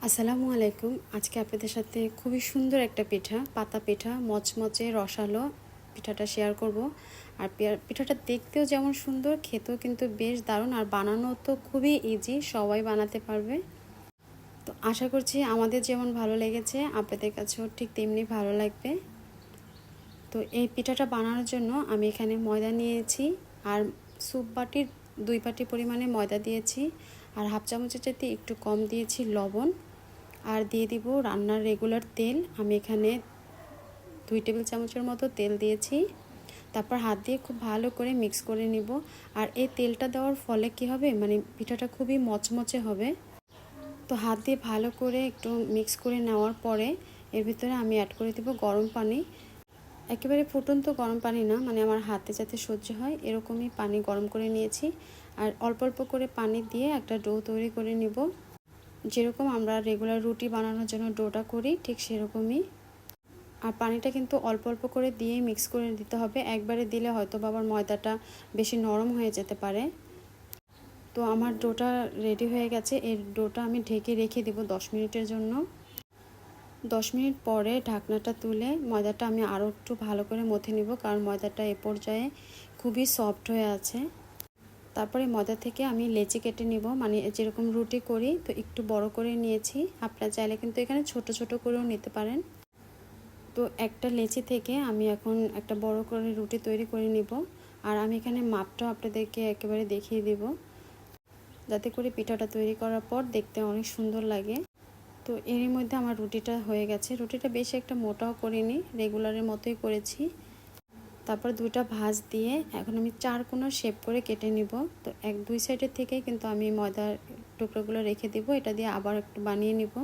আসসালামু আলাইকুম। আজকে আপনাদের সাথে খুবই সুন্দর একটা পিঠা, পাতা পিঠা, মচমচে রসালো পিঠাটা শেয়ার করব। আর পিঠাটা দেখতেও যেমন সুন্দর, খেতেও কিন্তু বেশ দারুণ, আর বানানো তো খুবই ইজি, সবাই বানাতে পারবে। তো আশা করছি আমাদের যেমন ভালো লেগেছে আপনাদের কাছেও ঠিক তেমনি ভালো লাগবে। তো এই পিঠাটা বানানোর জন্য আমি এখানে ময়দা নিয়েছি, আর স্যুপ বাটির 2 বাটি পরিমাণে ময়দা দিয়েছি, আর হাফ চামচের চাইতে একটু কম দিয়েছি লবণ, আর দিয়ে দিব রান্নার রেগুলার তেল। আমি এখানে 2 টেবিল চামচের মতো তেল দিয়েছি। তারপর হাত দিয়ে খুব ভালো করে মিক্স করে নিব। আর এই তেলটা দেওয়ার ফলে কি হবে, মানে পিঠাটা খুবই মচমচে হবে। তো হাত দিয়ে ভালো করে একটু মিক্স করে নেওয়ার পরে এর ভিতরে আমি অ্যাড করে দেব গরম পানি। একেবারে ফুটন্ত গরম পানি না, মানে আমার হাতে যাতে সহ্য হয় এরকমই পানি গরম করে নিয়েছি। আর অল্প অল্প করে পানি দিয়ে একটা ডো তৈরি করে নিব, যেরকম আমরা রেগুলার রুটি বানানোর জন্য ডোটা করি ঠিক সেরকমই। আর পানিটা কিন্তু অল্প অল্প করে দিয়ে মিক্স করে দিতে হবে, একবারে দিলে হয়তো আবার ময়দাটা বেশি নরম হয়ে যেতে পারে। তো আমার ডোটা রেডি হয়ে গেছে। এর ডোটা আমি ঢেকে রেখে দেব 10 মিনিটের জন্য। 10 মিনিট পরে ঢাকনাটা তুলে ময়দাটা আমি আরও একটু ভালো করে মথে নিব, কারণ ময়দাটা এ পর্যায়ে খুবই সফট হয়ে আছে। তারপরে ময়দা থেকে আমি লেচি কেটে নিব, মানে যেরকম রুটি করি তো একটু বড় করে নিয়েছি। আপনারা চাইলে কিন্তু এখানে ছোট ছোট করেও নিতে পারেন। তো একটা লেচি থেকে আমি এখন একটা বড় করে রুটি তৈরি করে নিব। আর আমি এখানে মাপটাও আপনাদেরকে একেবারে দেখিয়ে দেব, যাতে করে পিঠাটা তৈরি করার পর দেখতে অনেক সুন্দর লাগে। তো এর মধ্যে আমার রুটিটা হয়ে গেছে। রুটিটা বেশি একটা মোটাও করিনি, রেগুলারের মতোই করেছি। তারপর 2টা ভাঁজ দিয়ে এখন আমি 4 কোণা শেপ করে কেটে নিব। তো 1-2 সাইডের থেকে কিন্তু আমি ময়দার টুকরোগুলো রেখে দিব, এটা দিয়ে আবার একটু বানিয়ে নিব।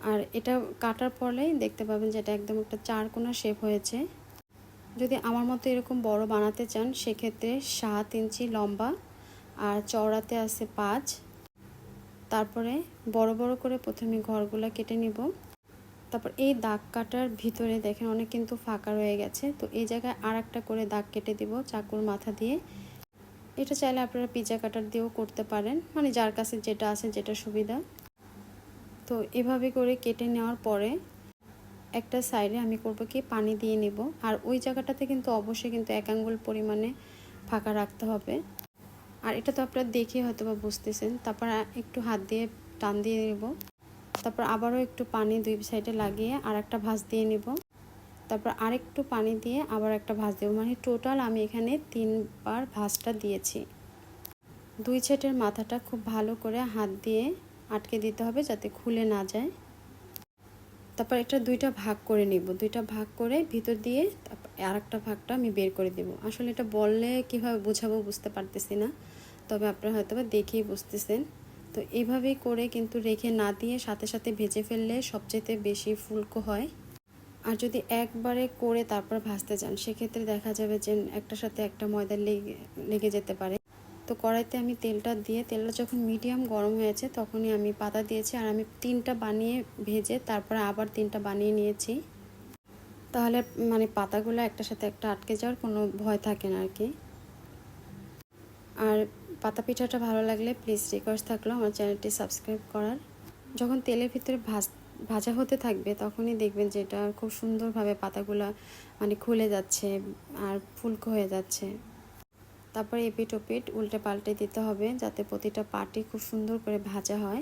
আর এটা কাটার পরেই দেখতে পাবেন যে এটা একদম একটা 4 কোণা শেপ হয়েছে। যদি আমার মতো এরকম বড় বানাতে চান সেক্ষেত্রে 7 ইঞ্চি লম্বা আর চওড়াতে আছে 5। তারপরে বড় বড় করে প্রথমে ঘরগুলো কেটে নিব। তারপর এই দাগ কাটার ভিতরে দেখেন অনেক কিন্তু ফাঁকা রয়ে গেছে, তো এই জায়গায় আর একটা করে দাগ কেটে দিব চাকুর মাথা দিয়ে। এটা চাইলে আপনারা পিজা কাটার দিয়েও করতে পারেন, মানে যার কাছে যেটা আছে, যেটা সুবিধা। তো এভাবে করে কেটে নেওয়ার পরে একটা সাইডে আমি করব কি পানি দিয়ে নিব, আর ওই জায়গাটাতে কিন্তু অবশ্যই কিন্তু 1 আঙ্গুল পরিমাণে ফাঁকা রাখতে হবে। আর এটা তো আপনারা দেখে হয়তো বা বুঝতেছেন। তারপর একটু হাত দিয়ে টান দিয়ে নেব। তারপর আবারও একটু পানি 2 সাইডে লাগিয়ে আর একটা ভাঁজ দিয়ে নিব। তারপর আরেকটু পানি দিয়ে আবার একটা ভাঁজ দেব, মানে টোটাল আমি এখানে 3 বার ভাঁজটা দিয়েছি। 2 সাইডের মাথাটা খুব ভালো করে হাত দিয়ে আটকে দিতে হবে যাতে খুলে না যায়। তারপর এটা 2টা ভাগ করে নিব, 2টা ভাগ করে ভিতর দিয়ে আরেকটা ভাগটা আমি বের করে দেব। আসলে এটা বললে কীভাবে বোঝাবো বুঝতে পারতেছি না, তবে আপনারা হয়তো বা দেখেই বুঝতেছেন। তো এইভাবেই করে কিন্তু রেখে না দিয়ে সাথে সাথে ভেজে ফেললে সবচেয়ে বেশি ফুলকো হয়। আর যদি একবারে করে তারপর ভাজতে যান সেক্ষেত্রে দেখা যাবে যে একটার সাথে একটা ময়দা লেগে যেতে পারে। তো কড়াইতে আমি তেলটা দিয়ে, তেলটা যখন মিডিয়াম গরম হয়েছে তখনই আমি পাতা দিয়েছি, আর আমি 3টা বানিয়ে ভেজে তারপরে আবার 3টা বানিয়ে নিয়েছি। তাহলে মানে পাতাগুলো একটার সাথে একটা আটকে যাওয়ার কোনো ভয় থাকে না আর কি। আর পাতা পিঠাটা ভালো লাগলে প্লিজ রিকোয়েস্ট থাকলো আমার চ্যানেলটি সাবস্ক্রাইব করার। যখন তেলের ভিতরে ভাজা হতে থাকবে তখনই দেখবেন যে এটা খুব সুন্দরভাবে পাতাগুলো মানে খুলে যাচ্ছে আর ফুলকো হয়ে যাচ্ছে। তারপরে এপিট ওপিট উল্টে পাল্টে দিতে হবে যাতে প্রতিটা পাটি খুব সুন্দর করে ভাজা হয়।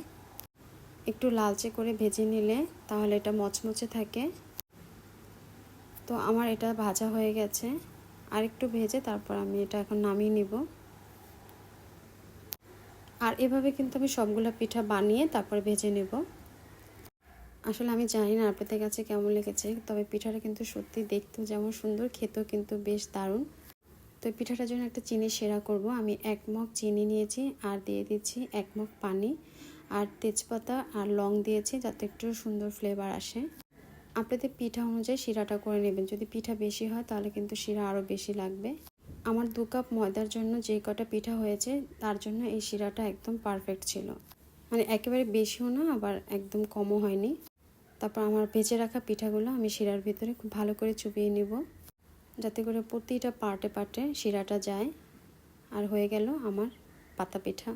একটু লালচে করে ভেজে নিলে তাহলে এটা মচমচে থাকে। তো আমার এটা ভাজা হয়ে গেছে, আর একটু ভেজে তারপর আমি এটা এখন নামিয়ে নিব। আর এভাবে কিন্তু আমি সবগুলো পিঠা বানিয়ে তারপর ভেজে নেব। আসলে আমি জানি না আপনাদের কাছে কেমন লেগেছে, তবে পিঠাটা কিন্তু সত্যি দেখতেও যেমন সুন্দর, খেতেও কিন্তু বেশ দারুণ। তো পিঠাটার জন্য একটা চিনি সেরা করব। আমি 1 মগ চিনি নিয়েছি আর দিয়ে দিচ্ছি 1 মগ পানি, আর তেজপাতা আর লং দিয়েছি যাতে একটু সুন্দর ফ্লেভার আসে। আপনাদের পিঠা অনুযায়ী শিরাটা করে নেবেন, যদি পিঠা বেশি হয় তাহলে কিন্তু শিরা আরও বেশি লাগবে। আমার 2 কাপ ময়দার জন্য যে কটা পিঠা হয়েছে তার জন্য এই শিরাটা একদম পারফেক্ট ছিল, মানে একেবারে বেশিও না আবার একদম কমও হয়নি। তারপর আমার ভেজে রাখা পিঠাগুলো আমি শিরার ভিতরে খুব ভালো করে চুবিয়ে নিব, যাতে করে প্রতিটা পার্টে পার্টে শিরাটা যায়। আর হয়ে গেল আমার পাতা পিঠা।